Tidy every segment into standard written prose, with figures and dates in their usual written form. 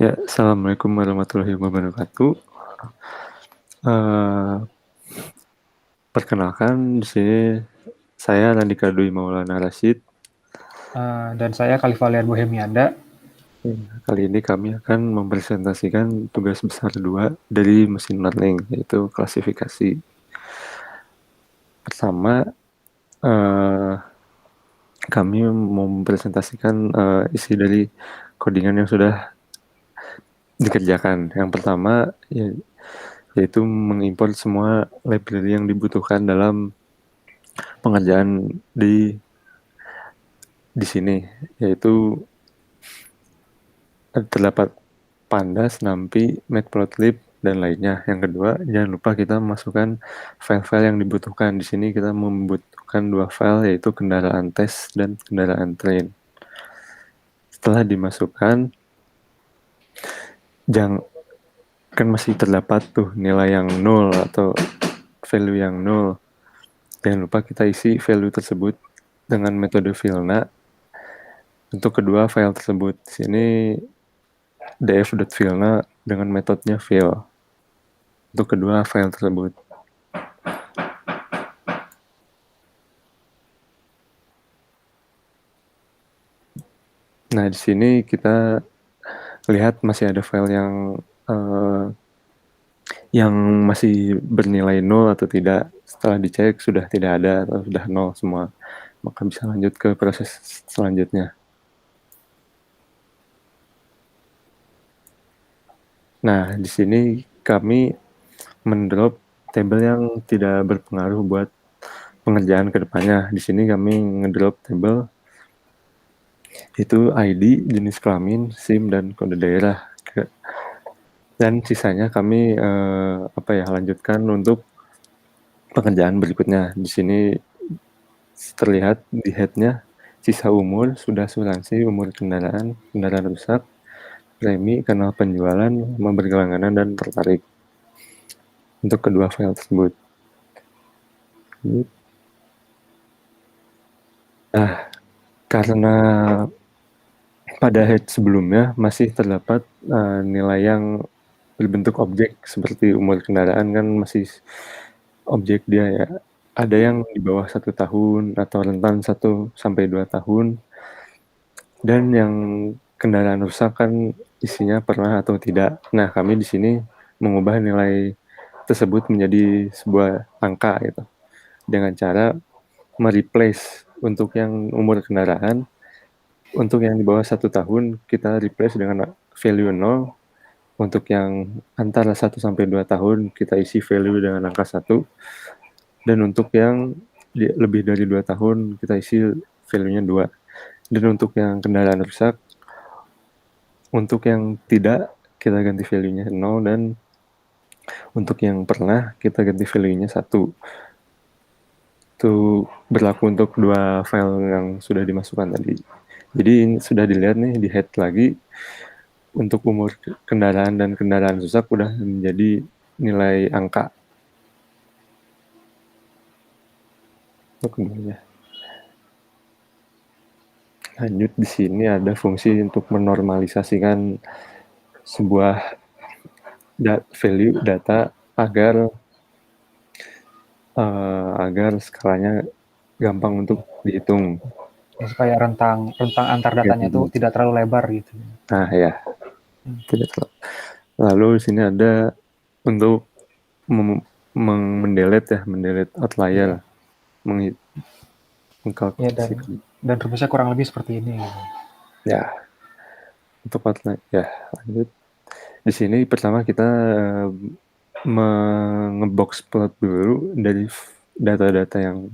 Ya, assalamualaikum warahmatullahi wabarakatuh. Eh, Perkenalkan, di sini saya Nandika Dwi Maulana Rashid. Dan saya Kalifalian Bohemianda. Ya, kali ini kami akan mempresentasikan tugas besar 2 dari machine learning, yaitu klasifikasi. Pertama, eh, kami mempresentasikan isi dari codingan yang sudah dikerjakan. Yang pertama, yaitu mengimport semua library yang dibutuhkan dalam pengerjaan di sini, yaitu terdapat Pandas, NumPy, Matplotlib, dan lainnya. Yang kedua, jangan lupa kita masukkan file-file yang dibutuhkan. Di sini kita membutuhkan 2 file, yaitu kendaraan tes dan kendaraan train. Setelah dimasukkan, kan masih terdapat tuh nilai yang 0 atau value yang 0. Jangan lupa kita isi value tersebut dengan metode Vilna untuk kedua file tersebut. Di sini df.vilna dengan metodenya fill untuk kedua file tersebut. Nah, di sini kita lihat masih ada file yang masih bernilai 0 atau tidak. Setelah dicek sudah tidak ada atau sudah 0 semua. Maka bisa lanjut ke proses selanjutnya. Nah, di sini kami mendrop tabel yang tidak berpengaruh buat pengerjaan kedepannya. Di sini kami ngedrop tabel itu ID, jenis kelamin, SIM, dan kode daerah. Dan sisanya kami lanjutkan untuk pekerjaan berikutnya. Di sini terlihat di head-nya sisa umur, sudah asuransi, umur kendaraan rusak, premi, kanal penjualan, nomor berlangganan, dan tertarik untuk kedua file tersebut. Nah, karena pada head sebelumnya masih terdapat nilai yang berbentuk objek seperti umur kendaraan kan masih objek dia ya. Ada yang di bawah 1 tahun atau rentan 1 sampai 2 tahun. Dan yang kendaraan rusak kan isinya pernah atau tidak. Nah, kami di sini mengubah nilai tersebut menjadi sebuah angka gitu. Dengan cara mereplace untuk yang umur kendaraan, untuk yang di bawah 1 tahun kita replace dengan value 0. Untuk yang antara 1 sampai 2 tahun kita isi value dengan angka 1. Dan untuk yang lebih dari 2 tahun kita isi value-nya 2. Dan untuk yang kendaraan rusak, untuk yang tidak kita ganti value-nya 0, dan untuk yang pernah kita ganti value-nya 1. Itu berlaku untuk dua file yang sudah dimasukkan tadi. Jadi ini sudah dilihat nih di head lagi, untuk umur kendaraan dan kendaraan rusak udah menjadi nilai angka. Untuk keduanya. Lanjut, di sini ada fungsi untuk menormalisasikan sebuah value data agar skalanya gampang untuk dihitung. Ya, supaya rentang antar datanya itu tidak terlalu lebar gitu. Nah ya, tidak terlalu. Lalu di sini ada untuk mendelete outlier, mengkalkulasikan. Dan rumusnya kurang lebih seperti ini. Ya, untuk outlier ya lanjut. Di sini pertama kita ngebox plot dulu dari data-data yang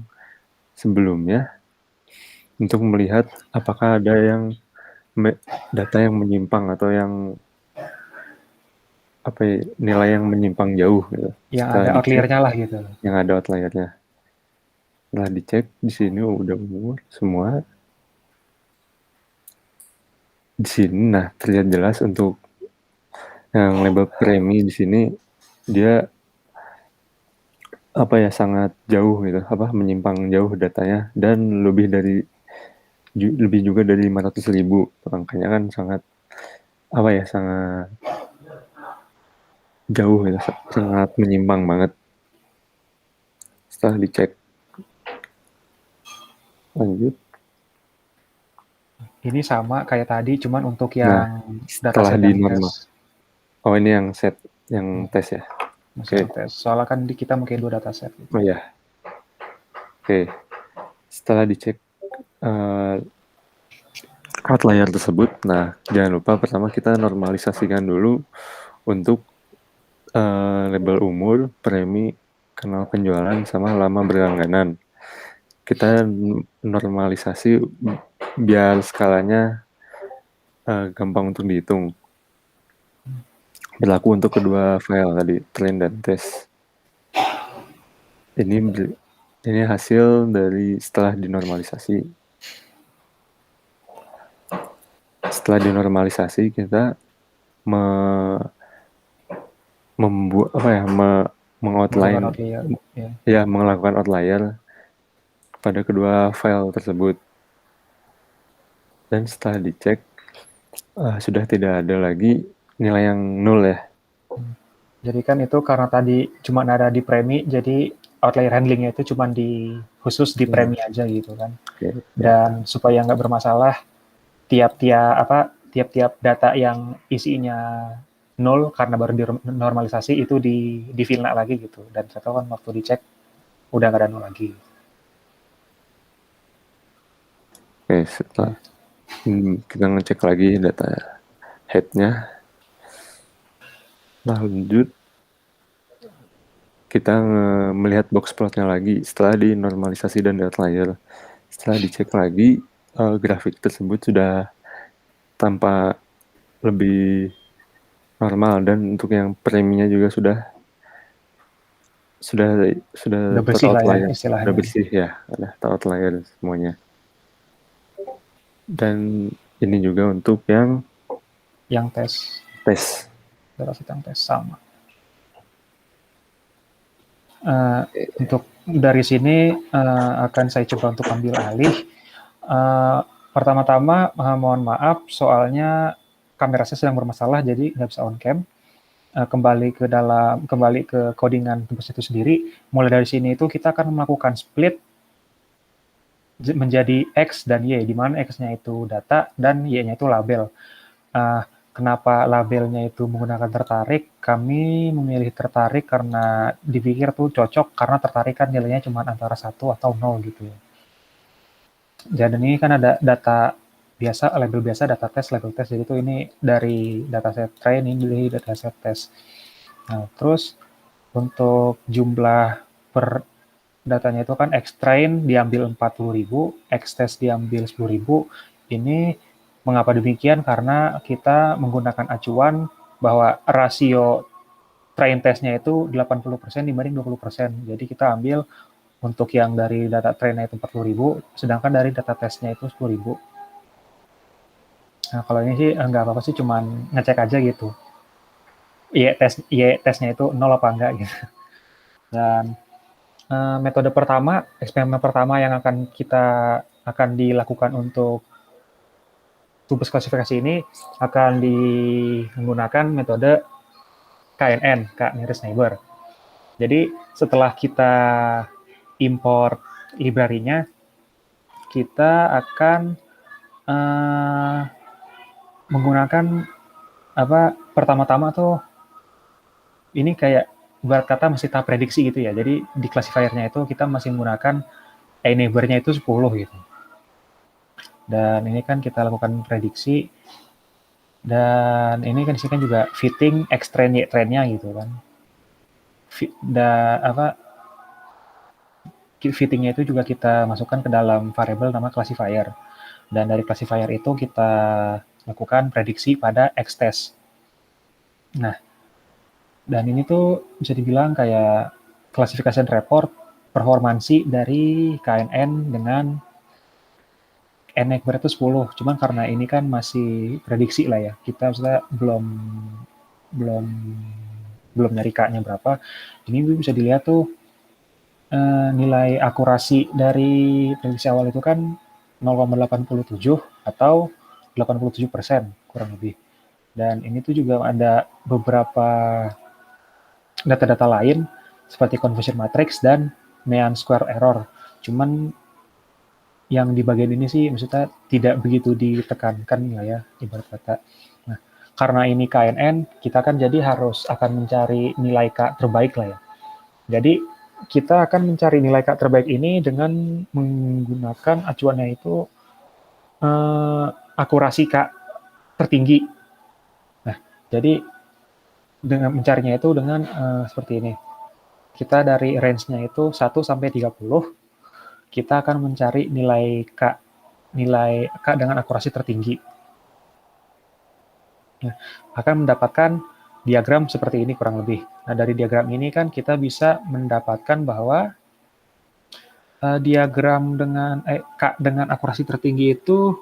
sebelumnya untuk melihat apakah ada yang data yang menyimpang atau yang nilai yang menyimpang jauh gitu. Yang ada outlier-nya lah gitu. Yang ada outlier-nya. Setelah dicek di sini udah umur semua. Di sini nah terlihat jelas untuk yang label premi di sini dia sangat jauh gitu, menyimpang jauh datanya, dan lebih juga dari 500.000. Angkanya kan sangat apa ya, sangat jauh ya, sangat menyimpang banget. Setelah dicek, lanjut. Ini sama kayak tadi, cuman untuk Nah, yang setelah dataset di yang tes. normal. Oh, ini yang set, yang tes ya. Masih Oke. yang tes. Soalnya kan kita mungkin 2 dataset. Gitu. Oh ya. Oke. Setelah dicek outlier tersebut, nah jangan lupa pertama kita normalisasikan dulu untuk label umur, premi, kanal penjualan, sama lama berlangganan. Kita normalisasi biar skalanya gampang untuk dihitung. Berlaku untuk kedua file tadi, train dan test. Ini hasil dari setelah dinormalisasi. Setelah dinormalisasi kita membuat apa ya, Melakukan mengoutline outlier. ya, melakukan outlier pada kedua file tersebut. Dan setelah dicek sudah tidak ada lagi nilai yang nol ya. Jadi kan itu karena tadi cuma ada di premi, jadi outlier handlingnya itu cuma khusus di premi aja gitu kan. Okay. Dan supaya nggak bermasalah, tiap-tiap data yang isinya nol karena baru dinormalisasi itu di filna lagi gitu. Dan setelah kan waktu dicek udah nggak ada nol lagi. Oke, setelah kita ngecek lagi data headnya, lanjut kita melihat box plotnya lagi setelah dinormalisasi dan outlier. Setelah dicek lagi, grafik tersebut sudah tampak lebih normal, dan untuk yang preminya juga sudah bersih lah ya istilahnya. Sudah bersih ya, ada outlier semuanya. Dan ini juga untuk yang tes. Dataset yang tes sama. Untuk dari sini akan saya coba untuk ambil alih. Pertama-tama mohon maaf soalnya kamera saya sedang bermasalah jadi nggak bisa on cam. Kembali ke codingan tugas itu sendiri. Mulai dari sini itu kita akan melakukan split menjadi X dan Y, di mana X-nya itu data dan Y-nya itu label. Kenapa labelnya itu menggunakan tertarik? Kami memilih tertarik karena dipikir tuh cocok, karena tertarik kan nilainya cuma antara 1 atau 0 gitu ya. Dan ini kan ada data biasa, label biasa, data tes, label tes. Jadi itu ini dari dataset train, ini dari dataset tes. Nah, terus untuk jumlah per datanya itu kan X train diambil 40.000, X test diambil 10.000. Ini mengapa demikian? Karena kita menggunakan acuan bahwa rasio train testnya itu 80% dibanding 20%. Jadi kita ambil untuk yang dari data trainnya itu 40.000, sedangkan dari data testnya itu 10.000. Nah, kalau ini sih nggak apa-apa sih, cuman ngecek aja gitu. Y tesnya itu 0 apa enggak gitu. Dan metode pertama, eksperimen pertama yang akan dilakukan untuk tugas klasifikasi ini akan menggunakan metode KNN, K nearest neighbor. Jadi setelah kita import library-nya, kita akan menggunakan pertama-tama tuh ini kayak ibarat kata masih tahap prediksi gitu ya. Jadi di classifier-nya itu kita masih menggunakan neighbor-nya itu 10 gitu. Dan ini kan kita lakukan prediksi, dan ini kan disini juga fitting X train Y train-nya gitu kan. Fitting-nya itu juga kita masukkan ke dalam variable nama classifier. Dan dari classifier itu kita lakukan prediksi pada X test. Nah, dan ini tuh bisa dibilang kayak classification report performansi dari KNN dengan N-nya itu 10. Cuman karena ini kan masih prediksi lah ya. Kita maksudnya belum nyari K-nya berapa. Ini bisa dilihat tuh nilai akurasi dari prediksi awal itu kan 0,87 atau 87% kurang lebih. Dan ini tuh juga ada beberapa data-data lain seperti conversion matrix dan mean square error. Cuman yang di bagian ini sih maksudnya tidak begitu ditekankan lah ya, ibarat kata. Nah, karena ini KNN, kita kan jadi harus akan mencari nilai K terbaik lah ya. Jadi kita akan mencari nilai K terbaik ini dengan menggunakan acuannya itu akurasi K tertinggi. Nah, jadi dengan mencarinya itu dengan seperti ini. Kita dari range-nya itu 1 sampai 30, kita akan mencari nilai K dengan akurasi tertinggi. Nah, akan mendapatkan diagram seperti ini kurang lebih. Nah, dari diagram ini kan kita bisa mendapatkan bahwa diagram dengan K dengan akurasi tertinggi itu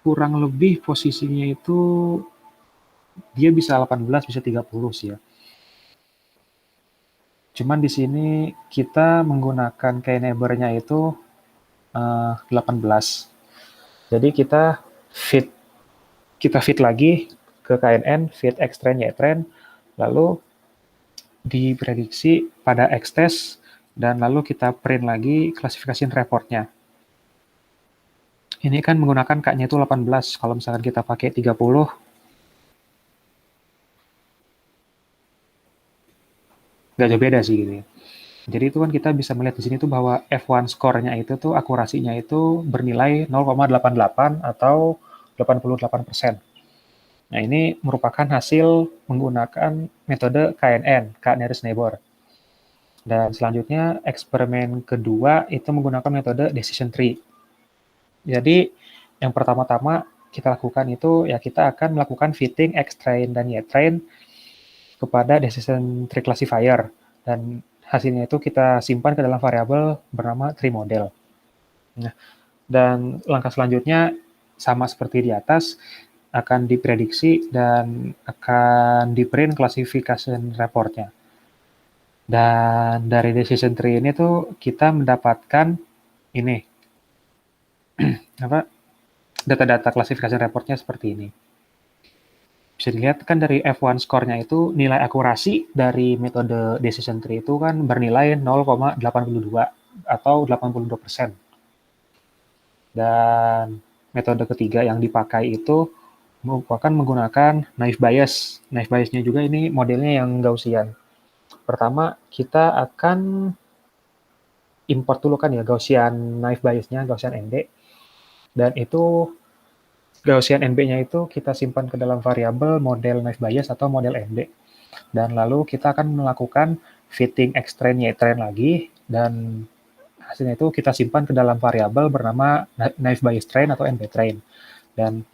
kurang lebih posisinya itu dia bisa 18, bisa 30 sih ya. Cuman di sini kita menggunakan k-neighbor-nya itu 18. Jadi kita fit lagi ke KNN, fit X-trend, Y-trend, lalu diprediksi pada X-test, dan lalu kita print lagi klasifikasi reportnya. Ini kan menggunakan K-nya itu 18, kalau misalkan kita pakai 30, nggak jauh beda sih gitu ya. Jadi itu kan kita bisa melihat di sini tuh bahwa F1 score-nya itu tuh akurasinya itu bernilai 0,88 atau 88%. Nah, ini merupakan hasil menggunakan metode KNN, K nearest neighbor. Dan selanjutnya eksperimen kedua itu menggunakan metode decision tree. Jadi yang pertama-tama kita lakukan itu ya kita akan melakukan fitting X-train dan Y-train kepada decision tree classifier, dan hasilnya itu kita simpan ke dalam variabel bernama tree model. Nah, dan langkah selanjutnya sama seperti di atas, akan diprediksi dan akan di-print classification reportnya. Dan dari decision tree ini tuh kita mendapatkan ini data-data classification reportnya seperti ini. Bisa dilihat kan dari F1 score-nya itu nilai akurasi dari metode decision tree itu kan bernilai 0,82 atau 82%. Dan metode ketiga yang dipakai itu merupakan menggunakan naive bias. Naive bias-nya juga ini modelnya yang Gaussian. Pertama, kita akan import dulu kan ya Gaussian naive bias-nya, Gaussian ND. Dan itu Gaussian NB-nya itu kita simpan ke dalam variabel model naive bias atau model ND. Dan lalu kita akan melakukan fitting X-train, Y-train lagi, dan hasilnya itu kita simpan ke dalam variabel bernama naive bias train atau NB train. Dan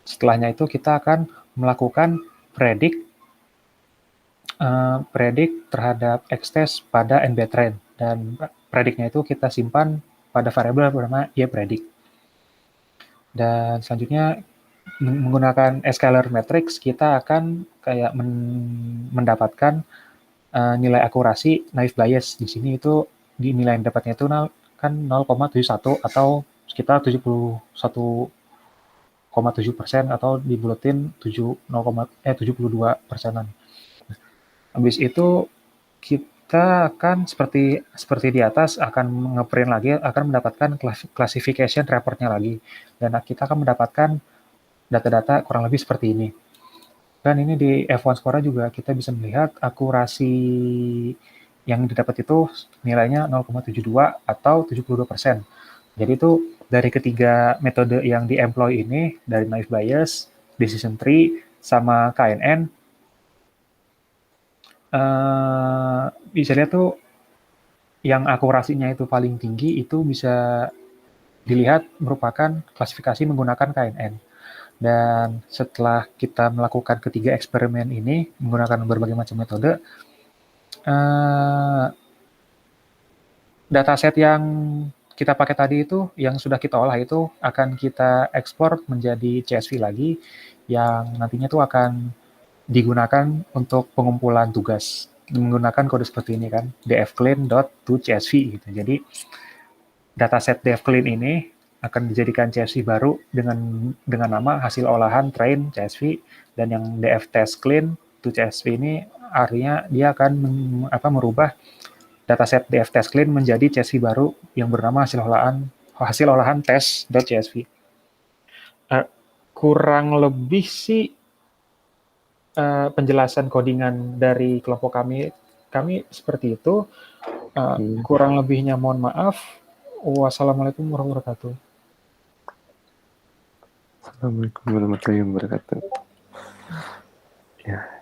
setelahnya itu kita akan melakukan predict terhadap X-test pada NB train, dan predictnya itu kita simpan pada variabel bernama Y-predict. Dan selanjutnya menggunakan scalar matrix kita akan kayak mendapatkan nilai akurasi naive bias. Di sini itu di nilai yang dapatnya itu kan 0,71 atau sekitar 71,7% atau dibulatin 72%. Habis itu kita akan seperti di atas akan ngeprint lagi, akan mendapatkan classification reportnya lagi, dan kita akan mendapatkan data-data kurang lebih seperti ini. Dan ini di F1 score juga kita bisa melihat akurasi yang didapat itu nilainya 0,72 atau 72%. Jadi itu dari ketiga metode yang di-employ ini, dari naive bias, decision tree, sama KNN, bisa lihat tuh yang akurasinya itu paling tinggi itu bisa dilihat merupakan klasifikasi menggunakan KNN. Dan setelah kita melakukan ketiga eksperimen ini menggunakan berbagai macam metode, dataset yang kita pakai tadi itu, yang sudah kita olah itu akan kita ekspor menjadi CSV lagi, yang nantinya itu akan digunakan untuk pengumpulan tugas menggunakan kode seperti ini kan, dfclean.toCSV gitu. Jadi dataset dfclean ini akan dijadikan CSV baru dengan nama hasil olahan train CSV, dan yang df test clean to CSV ini artinya dia akan merubah dataset df test clean menjadi CSV baru yang bernama hasil olahan test.csv. Kurang lebih sih penjelasan codingan dari kelompok kami seperti itu. Kurang lebihnya mohon maaf. Wassalamualaikum warahmatullahi wabarakatuh. Assalamualaikum warahmatullahi wabarakatuh. Ya.